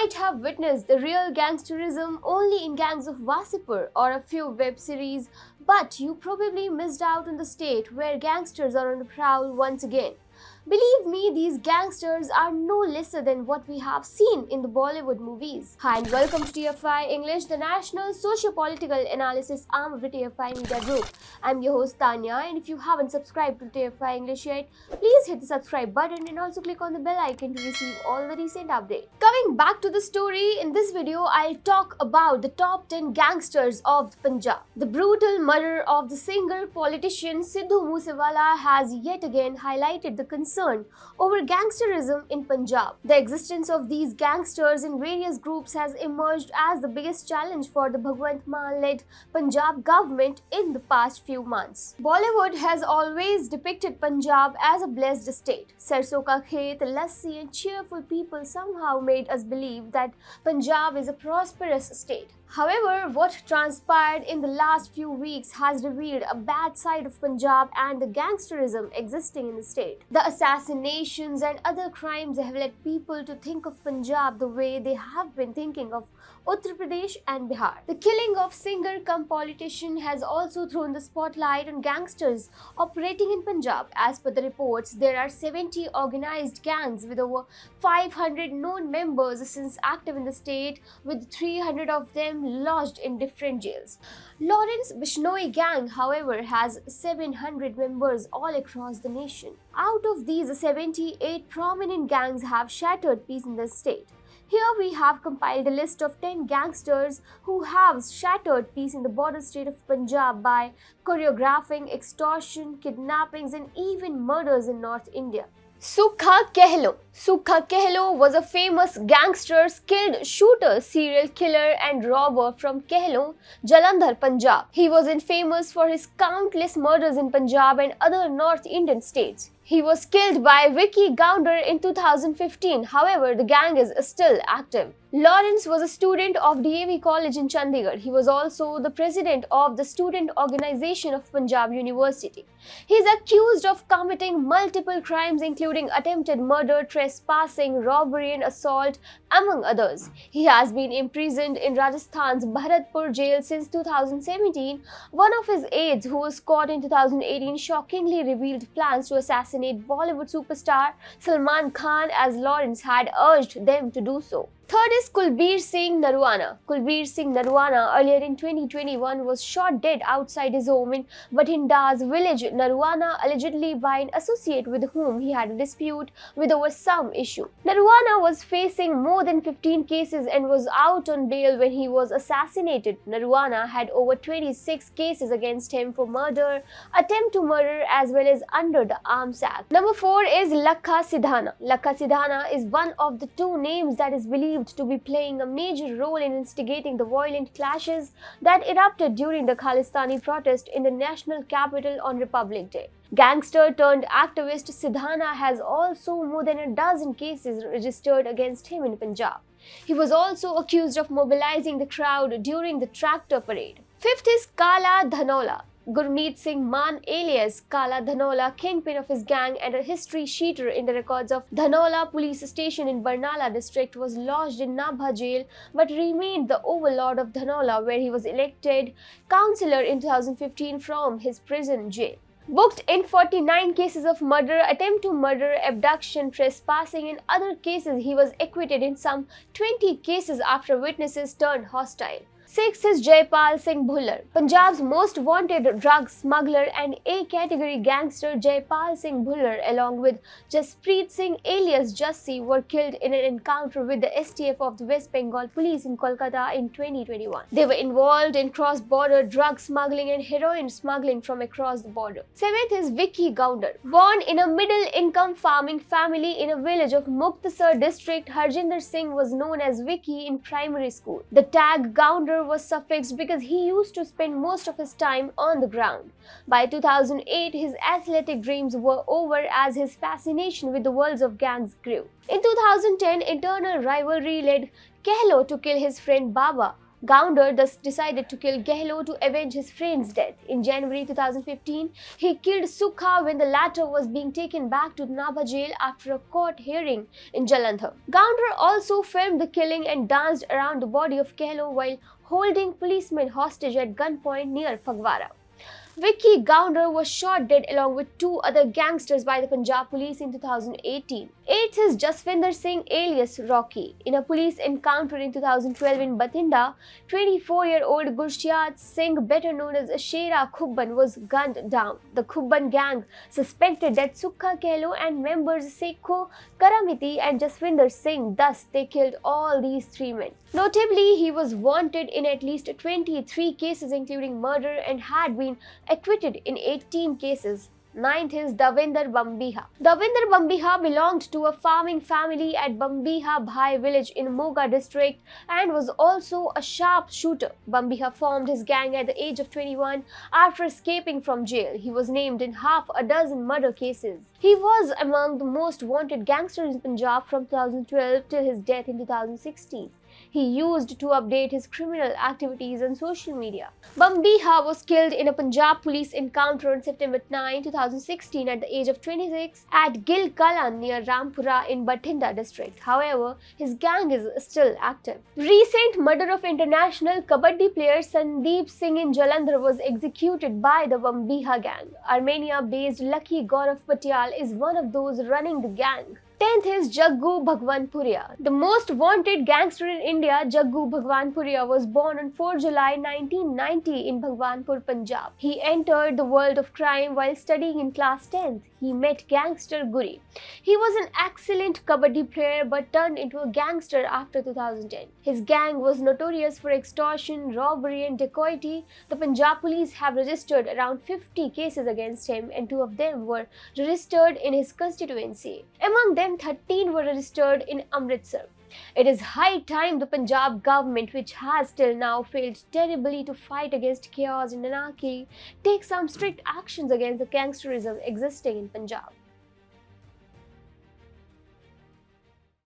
might have witnessed the real gangsterism only in Gangs of Wasipur or a few web series, but you probably missed out on the state where gangsters are on the prowl once again. Believe me, these gangsters are no lesser than what we have seen in the Bollywood movies. Hi and welcome to TFI English, the national socio-political analysis arm of the TFI Media Group. I'm your host Tanya, and if you haven't subscribed to TFI English yet, please hit the subscribe button and also click on the bell icon to receive all the recent updates. Coming back to the story, in this video I'll talk about the top 10 gangsters of Punjab. The brutal murder of the singer politician Sidhu Moosewala has yet again highlighted the concern over gangsterism in Punjab. The existence of these gangsters in various groups has emerged as the biggest challenge for the Bhagwant Mann-led Punjab government in the past few months. Bollywood has always depicted Punjab as a blessed state. Sarson ka khet, lassi and cheerful people somehow made us believe that Punjab is a prosperous state. However, what transpired in the last few weeks has revealed a bad side of Punjab and the gangsterism existing in the state. The assassinations and other crimes have led people to think of Punjab the way they have been thinking of Uttar Pradesh and Bihar. The killing of singer cum politician has also thrown the spotlight on gangsters operating in Punjab. As per the reports, there are 70 organized gangs with over 500 known members since active in the state, with 300 of them lodged in different jails. Lawrence Bishnoi gang, however, has 700 members all across the nation. Out of these, 78 prominent gangs have shattered peace in the state. Here we have compiled a list of 10 gangsters who have shattered peace in the border state of Punjab by choreographing extortion, kidnappings and even murders in North India. Sukha Kehlo. Sukha Kehlo was a famous gangster, skilled shooter, serial killer and robber from Kehlo, Jalandhar, Punjab. He was famous for his countless murders in Punjab and other North Indian states. He was killed by Vicky Gounder in 2015. However, the gang is still active. Lawrence was a student of DAV College in Chandigarh. He was also the president of the student organization of Punjab University. He is accused of committing multiple crimes including attempted murder, trespassing, robbery and assault, among others. He has been imprisoned in Rajasthan's Bharatpur jail since 2017. One of his aides, who was caught in 2018, shockingly revealed plans to assassinate Bollywood superstar Salman Khan, as Lawrence had urged them to do so. Third is Kulbir Singh Narwana. Kulbir Singh Narwana earlier in 2021 was shot dead outside his home in Bathinda's village Narwana, allegedly by an associate with whom he had a dispute with over some issue. Narwana was facing more than 15 cases and was out on bail when he was assassinated. Narwana had over 26 cases against him for murder, attempt to murder as well as under the Arms Act. Number 4 is Lakha Sidhana. Lakha Sidhana is one of the two names that is believed to be playing a major role in instigating the violent clashes that erupted during the Khalistani protest in the national capital on Republic Day. Gangster turned activist Sidhana has also more than a dozen cases registered against him in Punjab. He was also accused of mobilizing the crowd during the tractor parade. Fifth is Kala Dhanola. Gurmeet Singh Mann, alias Kala Dhanola, kingpin of his gang and a history sheeter in the records of Dhanola police station in Barnala district, was lodged in Nabha jail but remained the overlord of Dhanola, where he was elected councillor in 2015 from his prison jail. Booked in 49 cases of murder, attempt to murder, abduction, trespassing and other cases, he was acquitted in some 20 cases after witnesses turned hostile. Sixth is Jaipal Singh Bhullar. Punjab's most wanted drug smuggler and A-category gangster Jaipal Singh Bhullar, along with Jaspreet Singh alias Jassi, were killed in an encounter with the STF of the West Bengal Police in Kolkata in 2021. They were involved in cross-border drug smuggling and heroin smuggling from across the border. Seventh is Vicky Gounder. Born in a middle-income farming family in a village of Muktasar district, Harjinder Singh was known as Vicky in primary school. The tag Gounder was suffixed because he used to spend most of his time on the ground. By 2008, his athletic dreams were over as his fascination with the worlds of gangs grew. In 2010, internal rivalry led Kehlo to kill his friend Baba. Gounder thus decided to kill Gehlot to avenge his friend's death. In January 2015, he killed Sukha when the latter was being taken back to Nabha jail after a court hearing in Jalandhar. Gounder also filmed the killing and danced around the body of Gehlot while holding policemen hostage at gunpoint near Phagwara. Vicky Gounder was shot dead along with 2 other gangsters by the Punjab police in 2018. 8th is Jaswinder Singh alias Rocky. In a police encounter in 2012 in Bathinda, 24-year-old Gurshad Singh, better known as Shera Khubban, was gunned down. The Khubban gang suspected that Sukha Gehlot and members Sekho Karamiti and Jaswinder Singh, thus they killed all these 3 men. Notably, he was wanted in at least 23 cases including murder and had been acquitted in 18 cases. 9th is Davinder Bambiha. Davinder Bambiha belonged to a farming family at Bambiha Bhai village in Moga district and was also a sharpshooter. Bambiha formed his gang at the age of 21 after escaping from jail. He was named in half a dozen murder cases. He was among the most wanted gangsters in Punjab from 2012 till his death in 2016. He used to update his criminal activities on social media. Bambiha was killed in a Punjab police encounter on September 9, 2016 at the age of 26 at Gil Kalan near Rampura in Bathinda district. However, his gang is still active. Recent murder of international kabaddi player Sandeep Singh in Jalandhar was executed by the Bambiha gang. Armenia-based Lucky Gaurav Patyal is one of those running the gang. 10th is Jaggu Bhagwanpuria. The most wanted gangster in India, Jaggu Bhagwanpuria, was born on 4 July 1990 in Bhagwanpur, Punjab. He entered the world of crime while studying in class 10th. He met gangster Guri. He was an excellent kabaddi player but turned into a gangster after 2010. His gang was notorious for extortion, robbery and dacoity. The Punjab police have registered around 50 cases against him and 2 of them were registered in his constituency. Among them, 13 were registered in Amritsar. It is high time the Punjab government, which has till now failed terribly to fight against chaos and anarchy, take some strict actions against the gangsterism existing in Punjab.